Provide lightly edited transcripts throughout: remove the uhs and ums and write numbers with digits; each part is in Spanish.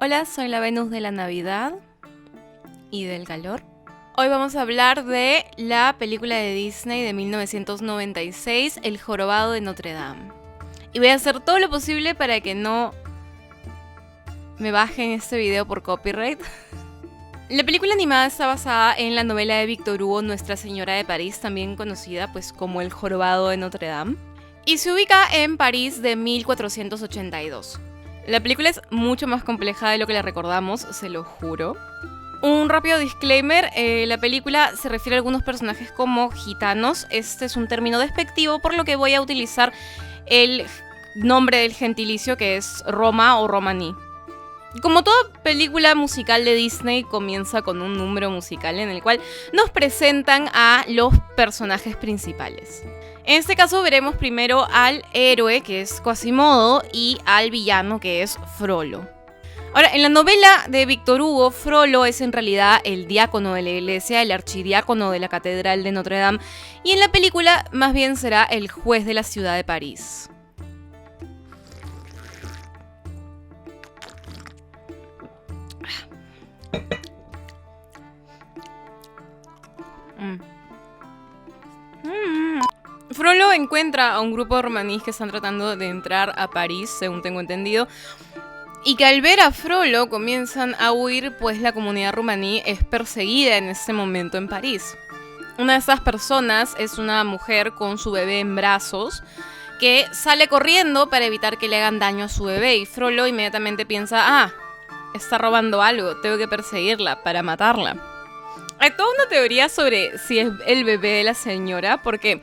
Hola, soy la Venus de la Navidad y del calor. Hoy vamos a hablar de la película de Disney de 1996, El Jorobado de Notre Dame. Y voy a hacer todo lo posible para que no me bajen este video por copyright. La película animada está basada en la novela de Victor Hugo, Nuestra Señora de París, también conocida pues como El Jorobado de Notre Dame, y se ubica en París de 1482. La película es mucho más compleja de lo que la recordamos, se lo juro. Un rápido disclaimer, la película se refiere a algunos personajes como gitanos. Este es un término despectivo, por lo que voy a utilizar el nombre del gentilicio, que es Roma o romaní. Como toda película musical de Disney, comienza con un número musical en el cual nos presentan a los personajes principales. En este caso veremos primero al héroe, que es Quasimodo, y al villano, que es Frollo. Ahora, en la novela de Victor Hugo, Frollo es en realidad el diácono de la iglesia, el archidiácono de la catedral de Notre Dame, y en la película más bien será el juez de la ciudad de París. Frollo encuentra a un grupo de romaníes que están tratando de entrar a París, según tengo entendido, y que al ver a Frollo comienzan a huir, pues la comunidad romaní es perseguida en este momento en París. Una de estas personas es una mujer con su bebé en brazos que sale corriendo para evitar que le hagan daño a su bebé, y Frollo inmediatamente piensa, está robando algo, tengo que perseguirla para matarla. Hay toda una teoría sobre si es el bebé de la señora, porque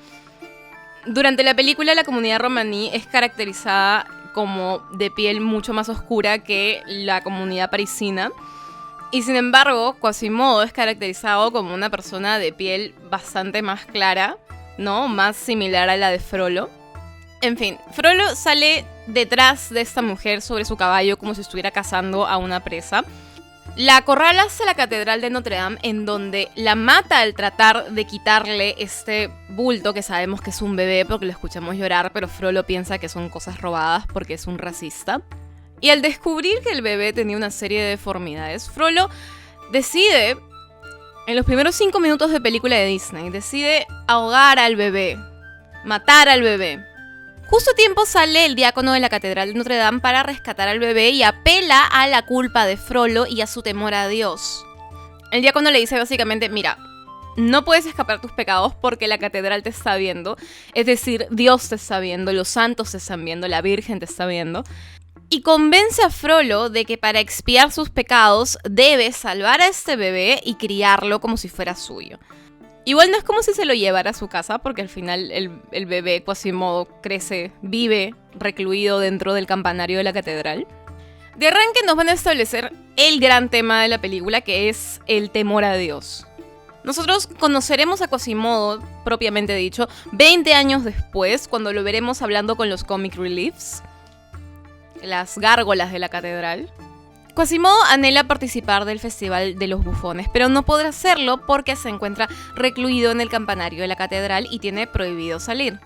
durante la película la comunidad romaní es caracterizada como de piel mucho más oscura que la comunidad parisina. Y sin embargo, Quasimodo es caracterizado como una persona de piel bastante más clara, ¿no? Más similar a la de Frollo. En fin, Frollo sale detrás de esta mujer sobre su caballo como si estuviera cazando a una presa. La acorrala hacia la catedral de Notre Dame, en donde la mata al tratar de quitarle este bulto que sabemos que es un bebé porque lo escuchamos llorar, pero Frollo piensa que son cosas robadas porque es un racista. Y al descubrir que el bebé tenía una serie de deformidades, Frollo decide, en los primeros 5 minutos de película de Disney, decide ahogar al bebé, matar al bebé. Justo a tiempo sale el diácono de la catedral de Notre Dame para rescatar al bebé y apela a la culpa de Frollo y a su temor a Dios. El diácono le dice básicamente, mira, no puedes escapar tus pecados porque la catedral te está viendo, es decir, Dios te está viendo, los santos te están viendo, la Virgen te está viendo. Y convence a Frollo de que para expiar sus pecados debe salvar a este bebé y criarlo como si fuera suyo. Igual no es como si se lo llevara a su casa, porque al final el bebé Quasimodo crece, vive recluido dentro del campanario de la catedral. De arranque nos van a establecer el gran tema de la película, que es el temor a Dios. Nosotros conoceremos a Quasimodo, propiamente dicho, 20 años después, cuando lo veremos hablando con los comic reliefs, las gárgolas de la catedral. Quasimodo anhela participar del Festival de los Bufones, pero no podrá hacerlo porque se encuentra recluido en el campanario de la catedral y tiene prohibido salir.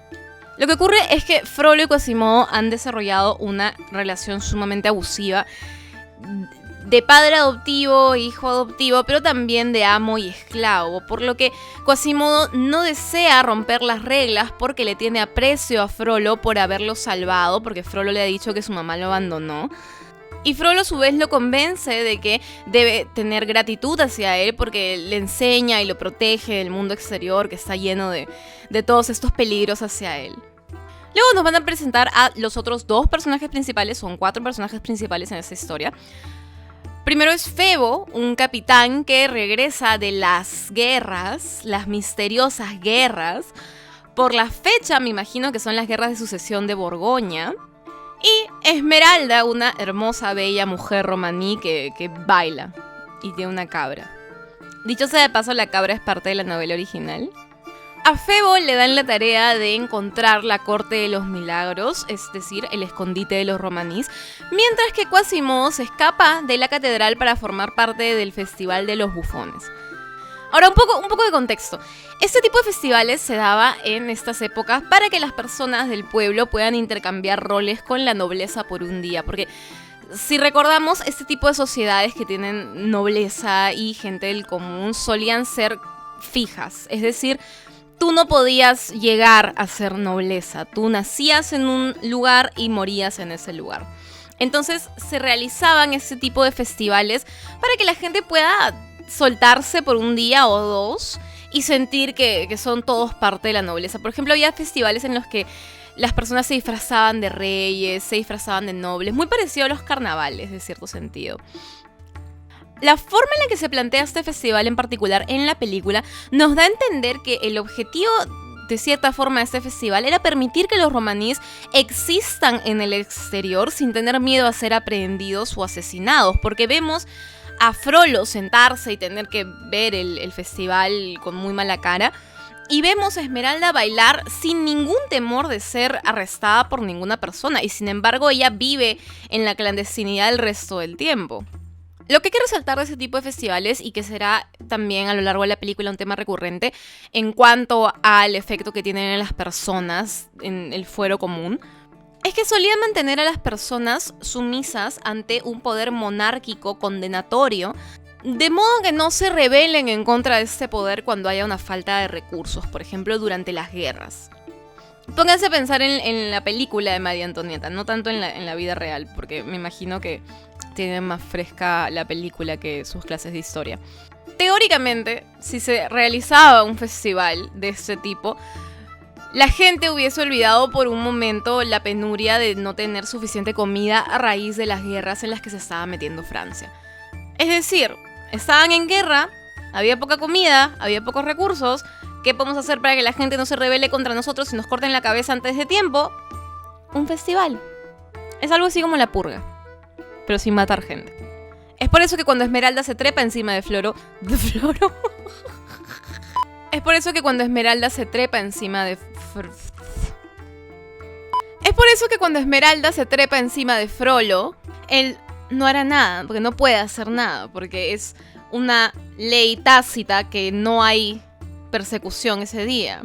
Lo que ocurre es que Frollo y Quasimodo han desarrollado una relación sumamente abusiva de padre adoptivo, hijo adoptivo, pero también de amo y esclavo, por lo que Quasimodo no desea romper las reglas porque le tiene aprecio a Frollo por haberlo salvado, porque Frollo le ha dicho que su mamá lo abandonó. Y Frollo a su vez lo convence de que debe tener gratitud hacia él porque le enseña y lo protege del mundo exterior que está lleno de todos estos peligros hacia él. Luego nos van a presentar a los otros 2 personajes principales, son 4 personajes principales en esta historia. Primero es Febo, un capitán que regresa de las guerras, las misteriosas guerras. Por la fecha me imagino que son las guerras de sucesión de Borgoña. Y Esmeralda, una hermosa, bella mujer romaní que baila y tiene una cabra. Dicho sea de paso, la cabra es parte de la novela original. A Febo le dan la tarea de encontrar la Corte de los Milagros, es decir, el escondite de los romanís, mientras que Quasimodo se escapa de la catedral para formar parte del Festival de los Bufones. Ahora, un poco de contexto. Este tipo de festivales se daba en estas épocas para que las personas del pueblo puedan intercambiar roles con la nobleza por un día, porque Si recordamos, este tipo de sociedades que tienen nobleza y gente del común solían ser fijas, es decir, tú no podías llegar a ser nobleza, tú nacías en un lugar y morías en ese lugar. Entonces se realizaban ese tipo de festivales para que la gente pueda soltarse por un día o dos y sentir que son todos parte de la nobleza. Por ejemplo, había festivales en los que las personas se disfrazaban de reyes, se disfrazaban de nobles, muy parecido a los carnavales, de cierto sentido. La forma en la que se plantea este festival en particular en la película nos da a entender que el objetivo de cierta forma de este festival era permitir que los romaníes existan en el exterior sin tener miedo a ser aprehendidos o asesinados, porque vemos a Frollo sentarse y tener que ver el festival con muy mala cara, y vemos a Esmeralda bailar sin ningún temor de ser arrestada por ninguna persona, y sin embargo ella vive en la clandestinidad el resto del tiempo. Lo que hay que resaltar de ese tipo de festivales, y que será también a lo largo de la película un tema recurrente en cuanto al efecto que tienen en las personas, en el fuero común, es que solían mantener a las personas sumisas ante un poder monárquico condenatorio, de modo que no se rebelen en contra de este poder cuando haya una falta de recursos, por ejemplo, durante las guerras. Pónganse a pensar en la película de María Antonieta, no tanto en la vida real, porque me imagino que tienen más fresca la película que sus clases de historia. Teóricamente, si se realizaba un festival de este tipo, la gente hubiese olvidado por un momento la penuria de no tener suficiente comida a raíz de las guerras en las que se estaba metiendo Francia. Es decir, estaban en guerra, había poca comida, había pocos recursos. ¿Qué podemos hacer para que la gente no se rebele contra nosotros y nos corten la cabeza antes de tiempo? Un festival. Es algo así como la purga, pero sin matar gente. Es por eso que cuando Esmeralda se trepa encima de Floro... Es por eso que cuando Esmeralda se trepa encima de... Es por eso que cuando Esmeralda se trepa encima de Frollo, él no hará nada, porque no puede hacer nada, porque es una ley tácita que no hay persecución ese día.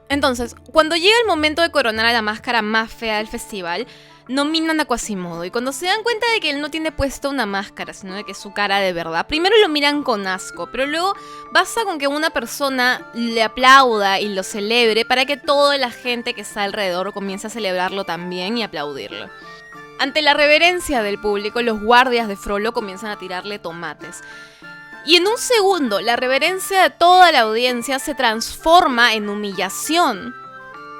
Entonces, cuando llega el momento de coronar a la máscara más fea del festival, nominan a Quasimodo, y cuando se dan cuenta de que él no tiene puesta una máscara, sino de que es su cara de verdad, primero lo miran con asco, pero luego basta con que una persona le aplauda y lo celebre para que toda la gente que está alrededor comience a celebrarlo también y aplaudirlo. Ante la reverencia del público, los guardias de Frollo comienzan a tirarle tomates. Y en un segundo, la reverencia de toda la audiencia se transforma en humillación.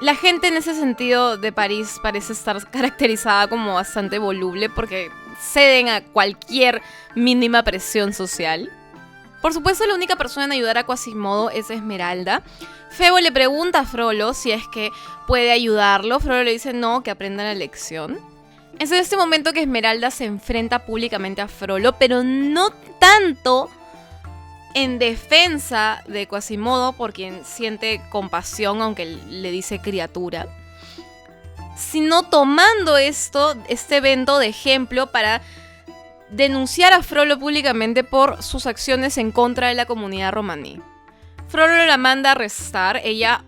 La gente en ese sentido de París parece estar caracterizada como bastante voluble porque ceden a cualquier mínima presión social. Por supuesto, la única persona en ayudar a Quasimodo es Esmeralda. Febo le pregunta a Frollo si es que puede ayudarlo. Frollo le dice no, que aprenda la lección. Es en este momento que Esmeralda se enfrenta públicamente a Frollo, pero no tanto en defensa de Quasimodo, por quien siente compasión, aunque le dice criatura, sino tomando este evento de ejemplo para denunciar a Frollo públicamente por sus acciones en contra de la comunidad romaní. Frollo la manda a arrestar, ella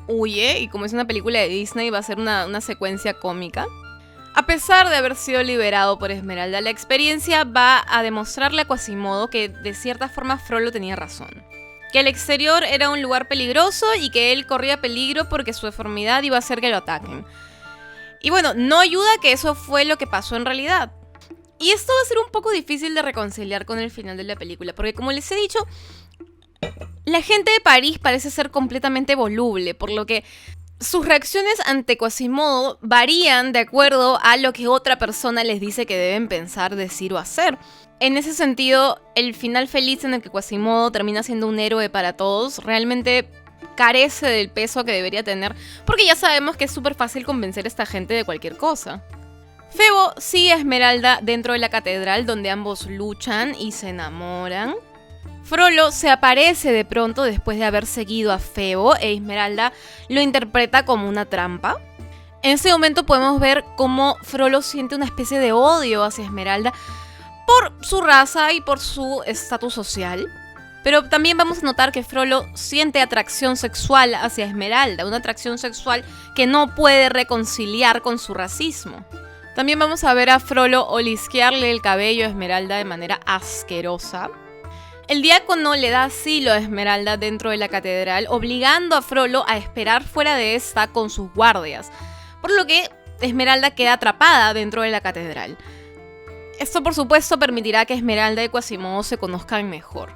huye, y como es una película de Disney va a ser una secuencia cómica. A pesar de haber sido liberado por Esmeralda, la experiencia va a demostrarle a Quasimodo que de cierta forma Frollo tenía razón. Que el exterior era un lugar peligroso y que él corría peligro porque su deformidad iba a hacer que lo ataquen. Y bueno, no ayuda que eso fue lo que pasó en realidad. Y esto va a ser un poco difícil de reconciliar con el final de la película, porque como les he dicho, la gente de París parece ser completamente voluble, por lo que sus reacciones ante Quasimodo varían de acuerdo a lo que otra persona les dice que deben pensar, decir o hacer. En ese sentido, el final feliz en el que Quasimodo termina siendo un héroe para todos realmente carece del peso que debería tener, porque ya sabemos que es súper fácil convencer a esta gente de cualquier cosa. Febo sigue a Esmeralda dentro de la catedral, donde ambos luchan y se enamoran. Frollo se aparece de pronto después de haber seguido a Febo, e Esmeralda lo interpreta como una trampa. En ese momento podemos ver cómo Frollo siente una especie de odio hacia Esmeralda por su raza y por su estatus social. Pero también vamos a notar que Frollo siente atracción sexual hacia Esmeralda, una atracción sexual que no puede reconciliar con su racismo. También vamos a ver a Frollo olisquearle el cabello a Esmeralda de manera asquerosa. El diácono le da asilo a Esmeralda dentro de la catedral, obligando a Frollo a esperar fuera de esta con sus guardias, por lo que Esmeralda queda atrapada dentro de la catedral. Esto, por supuesto, permitirá que Esmeralda y Quasimodo se conozcan mejor.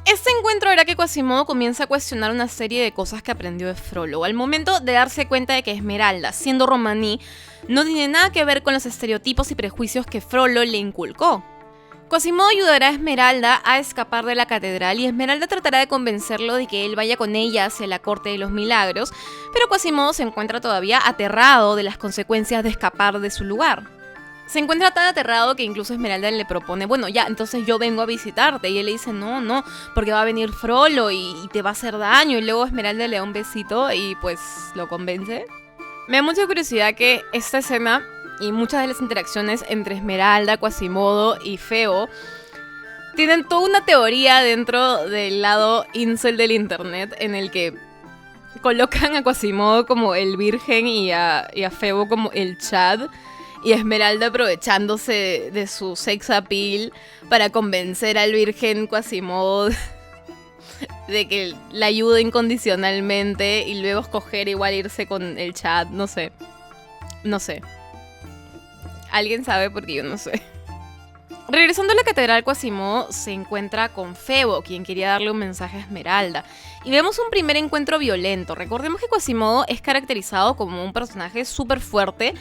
Este encuentro hará que Quasimodo comience a cuestionar una serie de cosas que aprendió de Frollo, al momento de darse cuenta de que Esmeralda, siendo romaní, no tiene nada que ver con los estereotipos y prejuicios que Frollo le inculcó. Quasimodo ayudará a Esmeralda a escapar de la catedral y Esmeralda tratará de convencerlo de que él vaya con ella hacia la Corte de los Milagros, pero Quasimodo se encuentra todavía aterrado de las consecuencias de escapar de su lugar. Se encuentra tan aterrado que incluso Esmeralda le propone, bueno, ya, entonces yo vengo a visitarte. Y él le dice, no, porque va a venir Frollo y te va a hacer daño. Y luego Esmeralda le da un besito y pues lo convence. Me da mucha curiosidad que esta escena y muchas de las interacciones entre Esmeralda, Quasimodo y Febo tienen toda una teoría dentro del lado incel del internet en el que colocan a Quasimodo como el virgen y a Febo como el Chad. Y Esmeralda aprovechándose de su sex appeal para convencer al virgen Quasimodo de que la ayude incondicionalmente y luego escoger igual irse con el Chad, no sé. ¿Alguien sabe? Porque yo no sé. Regresando a la catedral, Quasimodo se encuentra con Febo, quien quería darle un mensaje a Esmeralda. Y vemos un primer encuentro violento. Recordemos que Quasimodo es caracterizado como un personaje súper fuerte,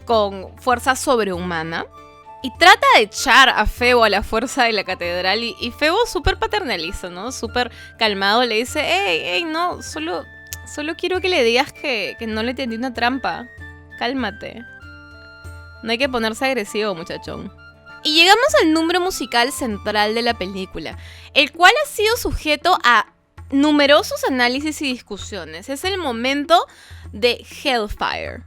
con fuerza sobrehumana, y trata de echar a Febo a la fuerza de la catedral, y Febo súper paternalista, ¿no? Súper calmado le dice, hey, no, solo quiero que le digas que no le tendí una trampa. Cálmate. No hay que ponerse agresivo, muchachón. Y llegamos al número musical central de la película, el cual ha sido sujeto a numerosos análisis y discusiones. Es el momento de Hellfire.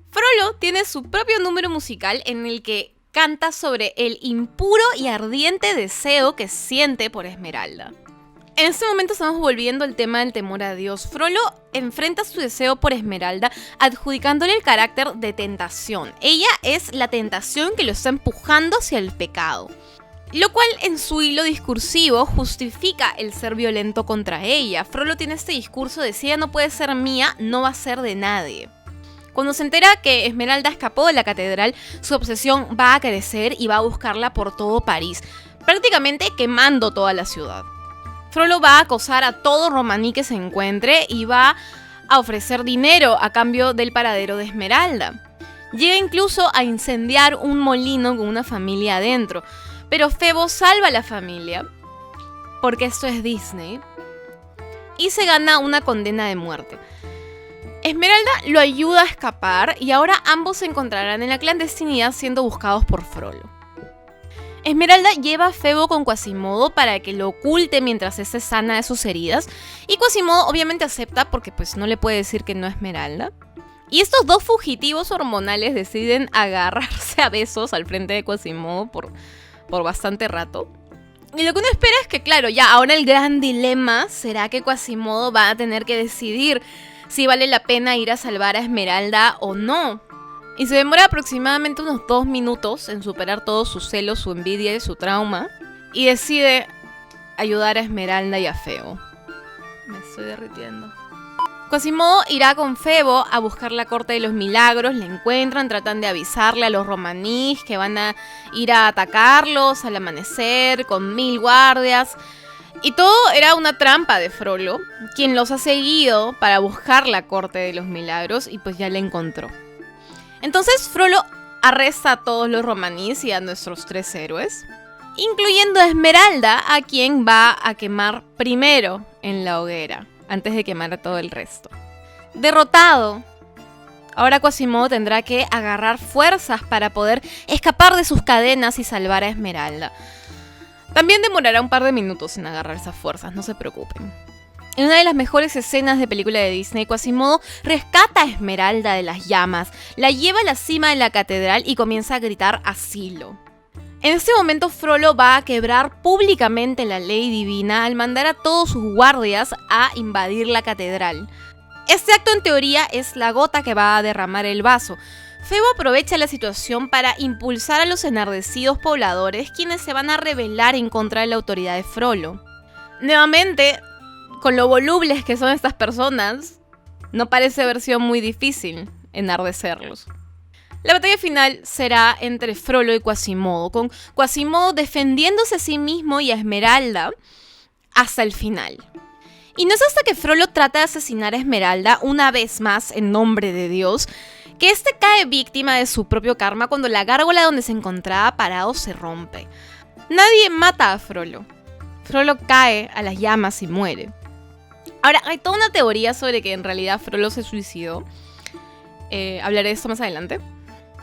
Frollo tiene su propio número musical en el que canta sobre el impuro y ardiente deseo que siente por Esmeralda. En este momento estamos volviendo al tema del temor a Dios. Frollo enfrenta su deseo por Esmeralda adjudicándole el carácter de tentación. Ella es la tentación que lo está empujando hacia el pecado, lo cual en su hilo discursivo justifica el ser violento contra ella. Frollo tiene este discurso de si ella no puede ser mía, no va a ser de nadie. Cuando se entera que Esmeralda escapó de la catedral, su obsesión va a crecer y va a buscarla por todo París, prácticamente quemando toda la ciudad. Frollo va a acosar a todo romaní que se encuentre y va a ofrecer dinero a cambio del paradero de Esmeralda. Llega incluso a incendiar un molino con una familia adentro, pero Febo salva a la familia, porque esto es Disney, y se gana una condena de muerte. Esmeralda lo ayuda a escapar y ahora ambos se encontrarán en la clandestinidad siendo buscados por Frollo. Esmeralda lleva a Febo con Quasimodo para que lo oculte mientras se sana de sus heridas, y Quasimodo obviamente acepta porque pues no le puede decir que no es Esmeralda. Y estos dos fugitivos hormonales deciden agarrarse a besos al frente de Quasimodo por bastante rato. Y lo que uno espera es que, claro, ya ahora el gran dilema será que Quasimodo va a tener que decidir si vale la pena ir a salvar a Esmeralda o no. Y se demora aproximadamente unos 2 minutos en superar todos sus celos, su envidia y su trauma. Y decide ayudar a Esmeralda y a Febo. Me estoy derritiendo. Quasimodo irá con Febo a buscar la Corte de los Milagros. La encuentran, tratan de avisarle a los romaníes que van a ir a atacarlos al amanecer con 1000 guardias. Y todo era una trampa de Frollo, quien los ha seguido para buscar la Corte de los Milagros y pues ya la encontró. Entonces Frollo arresta a todos los romaníes y a nuestros 3 héroes, incluyendo a Esmeralda, a quien va a quemar primero en la hoguera, antes de quemar a todo el resto. Derrotado, ahora Quasimodo tendrá que agarrar fuerzas para poder escapar de sus cadenas y salvar a Esmeralda. También demorará un par de minutos en agarrar esas fuerzas, no se preocupen. En una de las mejores escenas de película de Disney, Quasimodo rescata a Esmeralda de las llamas, la lleva a la cima de la catedral y comienza a gritar asilo. En este momento Frollo va a quebrar públicamente la ley divina al mandar a todos sus guardias a invadir la catedral. Este acto en teoría es la gota que va a derramar el vaso. Febo aprovecha la situación para impulsar a los enardecidos pobladores, quienes se van a rebelar en contra de la autoridad de Frollo. Nuevamente, con lo volubles que son estas personas, no parece haber sido muy difícil enardecerlos. La batalla final será entre Frollo y Quasimodo, con Quasimodo defendiéndose a sí mismo y a Esmeralda hasta el final. Y no es hasta que Frollo trata de asesinar a Esmeralda una vez más en nombre de Dios, que este cae víctima de su propio karma cuando la gárgola donde se encontraba parado se rompe. Nadie mata a Frollo. Frollo cae a las llamas y muere. Ahora, hay toda una teoría sobre que en realidad Frollo se suicidó. Hablaré de esto más adelante.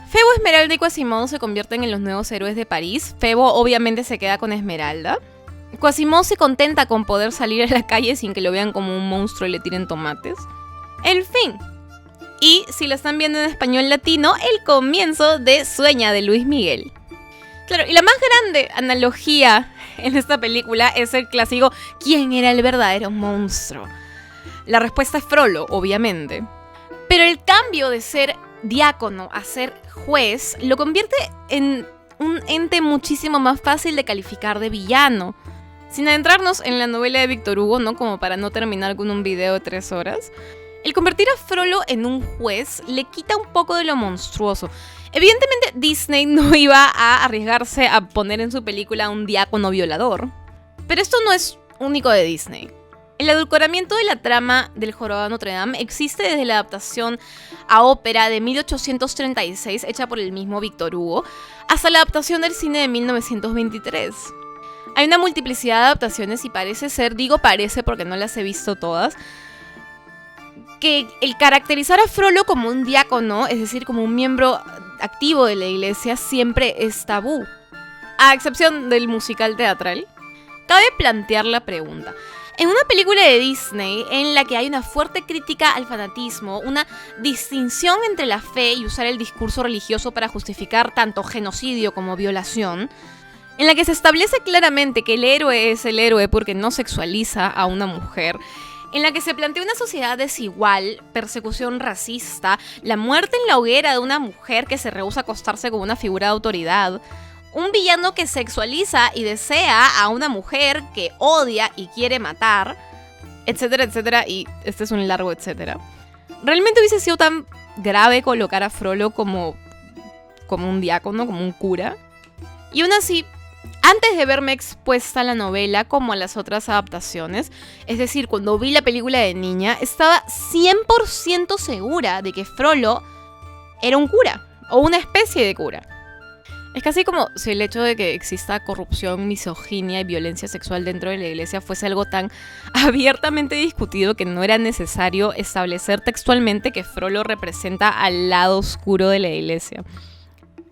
Febo, Esmeralda y Quasimodo se convierten en los nuevos héroes de París. Febo obviamente se queda con Esmeralda. Quasimodo se contenta con poder salir a la calle sin que lo vean como un monstruo y le tiren tomates. En fin. Y si lo están viendo en español latino, el comienzo de Sueña de Luis Miguel. Claro, y la más grande analogía en esta película es el clásico ¿quién era el verdadero monstruo? La respuesta es Frollo, obviamente. Pero el cambio de ser diácono a ser juez lo convierte en un ente muchísimo más fácil de calificar de villano. Sin adentrarnos en la novela de Víctor Hugo, ¿no? Como para no terminar con un video de 3 horas. El convertir a Frollo en un juez le quita un poco de lo monstruoso. Evidentemente Disney no iba a arriesgarse a poner en su película a un diácono violador. Pero esto no es único de Disney. El edulcoramiento de la trama del Jorobado de Notre Dame existe desde la adaptación a ópera de 1836 hecha por el mismo Víctor Hugo hasta la adaptación del cine de 1923. Hay una multiplicidad de adaptaciones y parece ser, digo parece porque no las he visto todas, que el caracterizar a Frollo como un diácono, es decir, como un miembro activo de la iglesia, siempre es tabú. A excepción del musical teatral, cabe plantear la pregunta. En una película de Disney en la que hay una fuerte crítica al fanatismo, una distinción entre la fe y usar el discurso religioso para justificar tanto genocidio como violación, en la que se establece claramente que el héroe es el héroe porque no sexualiza a una mujer, en la que se plantea una sociedad desigual, persecución racista, la muerte en la hoguera de una mujer que se rehúsa a acostarse con una figura de autoridad, un villano que sexualiza y desea a una mujer que odia y quiere matar, etcétera, etcétera, y este es un largo etcétera. ¿Realmente hubiese sido tan grave colocar a Frollo como un diácono, como un cura? Y aún así, antes de verme expuesta a la novela como a las otras adaptaciones, es decir, cuando vi la película de niña, estaba 100% segura de que Frollo era un cura, o una especie de cura. Es casi como si el hecho de que exista corrupción, misoginia y violencia sexual dentro de la iglesia fuese algo tan abiertamente discutido que no era necesario establecer textualmente que Frollo representa al lado oscuro de la iglesia.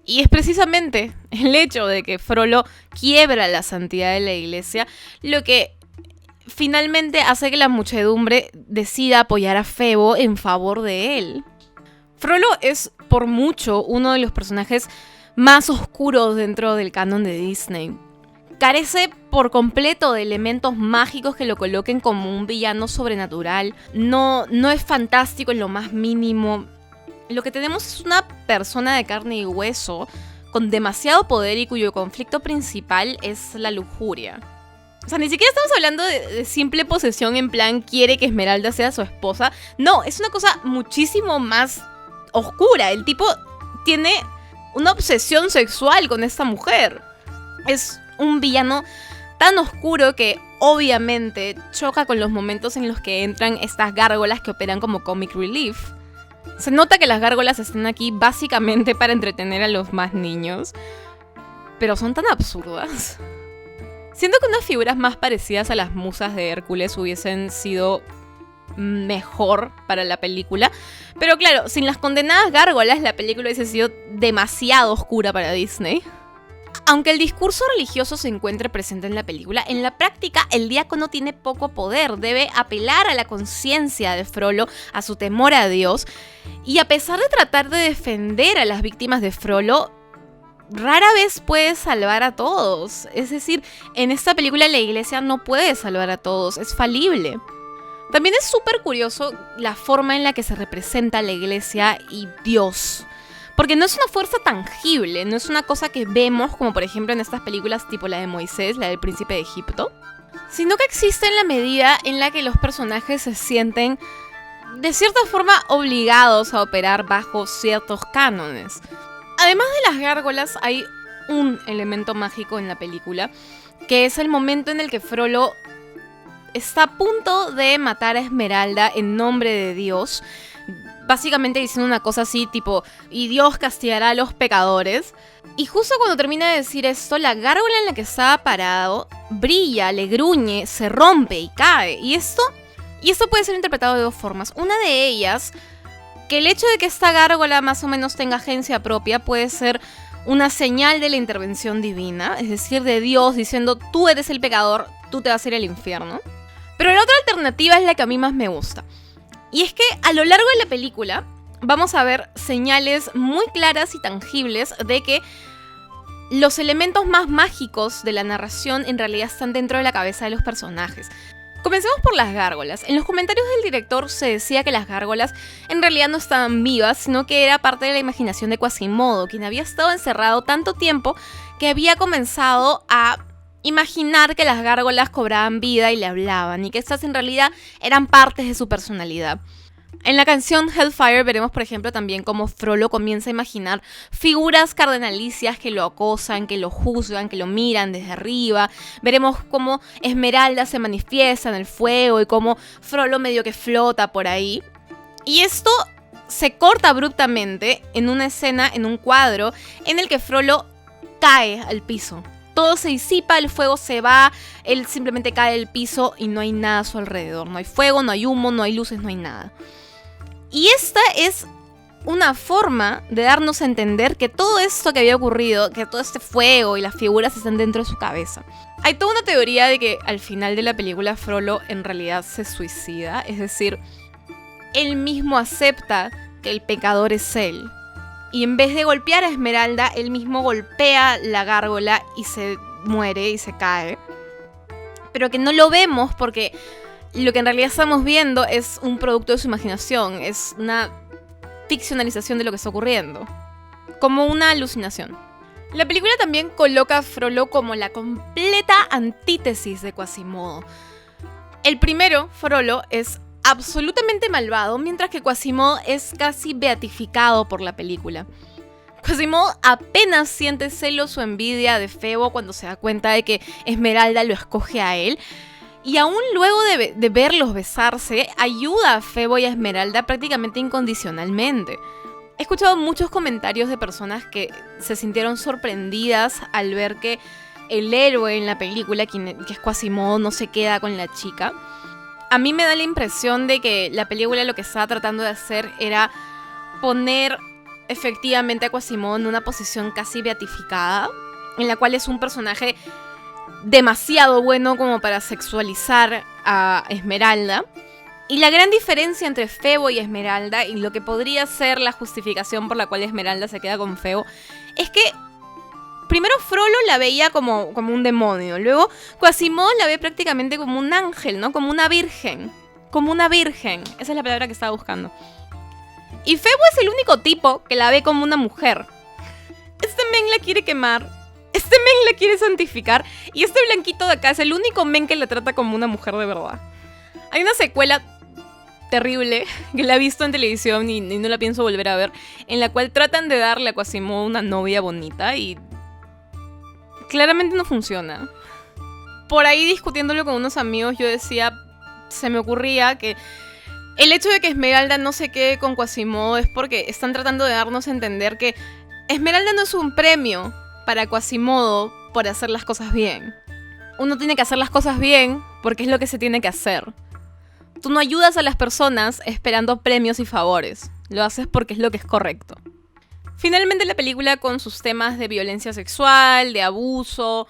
Y es precisamente el hecho de que Frollo quiebra la santidad de la iglesia lo que finalmente hace que la muchedumbre decida apoyar a Febo en favor de él. Frollo es por mucho uno de los personajes más oscuros dentro del canon de Disney. Carece por completo de elementos mágicos que lo coloquen como un villano sobrenatural. No es fantástico en lo más mínimo. Lo que tenemos es una persona de carne y hueso con demasiado poder y cuyo conflicto principal es la lujuria. O sea, ni siquiera estamos hablando de simple posesión en plan quiere que Esmeralda sea su esposa. No, es una cosa muchísimo más oscura. El tipo tiene una obsesión sexual con esta mujer. Es un villano tan oscuro que obviamente choca con los momentos en los que entran estas gárgolas que operan como comic relief. Se nota que las gárgolas están aquí básicamente para entretener a los más niños, pero son tan absurdas. Siento que unas figuras más parecidas a las musas de Hércules hubiesen sido mejor para la película, pero claro, sin las condenadas gárgolas la película hubiese sido demasiado oscura para Disney. Aunque el discurso religioso se encuentre presente en la película, en la práctica el diácono tiene poco poder, debe apelar a la conciencia de Frollo, a su temor a Dios, y a pesar de tratar de defender a las víctimas de Frollo, rara vez puede salvar a todos. Es decir, en esta película la iglesia no puede salvar a todos, es falible. También es súper curioso la forma en la que se representa la iglesia y Dios. Porque no es una fuerza tangible, no es una cosa que vemos como por ejemplo en estas películas tipo la de Moisés, la del príncipe de Egipto, sino que existe en la medida en la que los personajes se sienten de cierta forma obligados a operar bajo ciertos cánones. Además de las gárgolas, hay un elemento mágico en la película, que es el momento en el que Frollo está a punto de matar a Esmeralda en nombre de Dios, básicamente diciendo una cosa así tipo, y Dios castigará a los pecadores. Y justo cuando termina de decir esto, la gárgola en la que estaba parado brilla, le gruñe, se rompe y cae. Y esto puede ser interpretado de dos formas. Una de ellas, que el hecho de que esta gárgola más o menos tenga agencia propia puede ser una señal de la intervención divina, es decir, de Dios diciendo, tú eres el pecador, tú te vas a ir al infierno. Pero la otra alternativa es la que a mí más me gusta. Y es que a lo largo de la película vamos a ver señales muy claras y tangibles de que los elementos más mágicos de la narración en realidad están dentro de la cabeza de los personajes. Comencemos por las gárgolas. En los comentarios del director se decía que las gárgolas en realidad no estaban vivas, sino que era parte de la imaginación de Quasimodo, quien había estado encerrado tanto tiempo que había comenzado a imaginar que las gárgolas cobraban vida y le hablaban, y que estas en realidad eran partes de su personalidad. En la canción Hellfire veremos, por ejemplo, también cómo Frollo comienza a imaginar figuras cardenalicias que lo acosan, que lo juzgan, que lo miran desde arriba. Veremos cómo Esmeralda se manifiesta en el fuego y cómo Frollo medio que flota por ahí. Y esto se corta abruptamente en una escena, en un cuadro, en el que Frollo cae al piso. Todo se disipa, el fuego se va, él simplemente cae del piso y no hay nada a su alrededor. No hay fuego, no hay humo, no hay luces, no hay nada. Y esta es una forma de darnos a entender que todo esto que había ocurrido, que todo este fuego y las figuras están dentro de su cabeza. Hay toda una teoría de que al final de la película Frollo en realidad se suicida, es decir, él mismo acepta que el pecador es él. Y en vez de golpear a Esmeralda, él mismo golpea la gárgola y se muere y se cae. Pero que no lo vemos porque lo que en realidad estamos viendo es un producto de su imaginación. Es una ficcionalización de lo que está ocurriendo. Como una alucinación. La película también coloca a Frollo como la completa antítesis de Quasimodo. El primero, Frollo, es absolutamente malvado, mientras que Quasimodo es casi beatificado por la película. Quasimodo apenas siente celos o envidia de Febo cuando se da cuenta de que Esmeralda lo escoge a él, y aún luego de verlos besarse, ayuda a Febo y a Esmeralda prácticamente incondicionalmente. He escuchado muchos comentarios de personas que se sintieron sorprendidas al ver que el héroe en la película, que es Quasimodo, no se queda con la chica. A mí me da la impresión de que la película lo que estaba tratando de hacer era poner efectivamente a Quasimodo en una posición casi beatificada, en la cual es un personaje demasiado bueno como para sexualizar a Esmeralda. Y la gran diferencia entre Febo y Esmeralda, y lo que podría ser la justificación por la cual Esmeralda se queda con Febo, es que primero Frollo la veía como un demonio. Luego Quasimodo la ve prácticamente como un ángel, ¿no? Como una virgen. Como una virgen. Esa es la palabra que estaba buscando. Y Febo es el único tipo que la ve como una mujer. Este men la quiere quemar. Este men la quiere santificar. Y este blanquito de acá es el único men que la trata como una mujer de verdad. Hay una secuela terrible que la he visto en televisión y no la pienso volver a ver, en la cual tratan de darle a Quasimodo una novia bonita y claramente no funciona. Por ahí discutiéndolo con unos amigos, yo decía, se me ocurría que el hecho de que Esmeralda no se quede con Quasimodo es porque están tratando de darnos a entender que Esmeralda no es un premio para Quasimodo por hacer las cosas bien. Uno tiene que hacer las cosas bien porque es lo que se tiene que hacer. Tú no ayudas a las personas esperando premios y favores. Lo haces porque es lo que es correcto. Finalmente la película, con sus temas de violencia sexual, de abuso,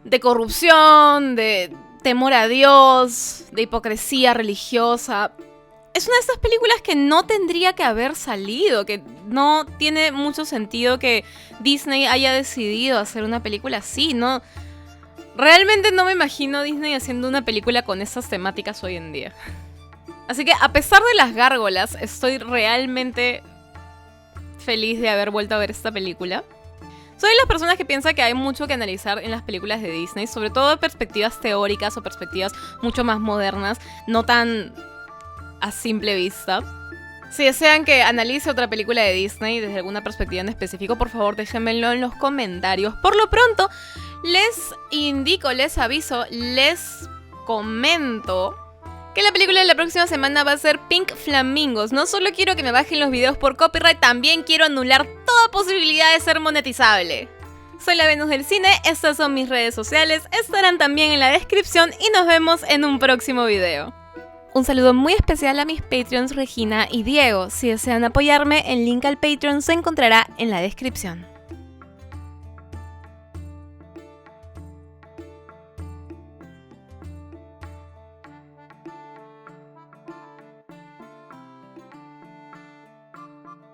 de corrupción, de temor a Dios, de hipocresía religiosa, es una de estas películas que no tendría que haber salido, que no tiene mucho sentido que Disney haya decidido hacer una película así, ¿no? Realmente no me imagino Disney haciendo una película con esas temáticas hoy en día. Así que a pesar de las gárgolas, estoy realmente feliz de haber vuelto a ver esta película. Soy de las personas que piensa que hay mucho que analizar en las películas de Disney, sobre todo de perspectivas teóricas o perspectivas mucho más modernas, no tan a simple vista. Si desean que analice otra película de Disney desde alguna perspectiva en específico, por favor déjenmelo en los comentarios. Por lo pronto, les indico, les aviso, les comento que la película de la próxima semana va a ser Pink Flamingos. No solo quiero que me bajen los videos por copyright, también quiero anular toda posibilidad de ser monetizable. Soy la Venus del Cine, estas son mis redes sociales, estarán también en la descripción y nos vemos en un próximo video. Un saludo muy especial a mis Patreons Regina y Diego. Si desean apoyarme, el link al Patreon se encontrará en la descripción.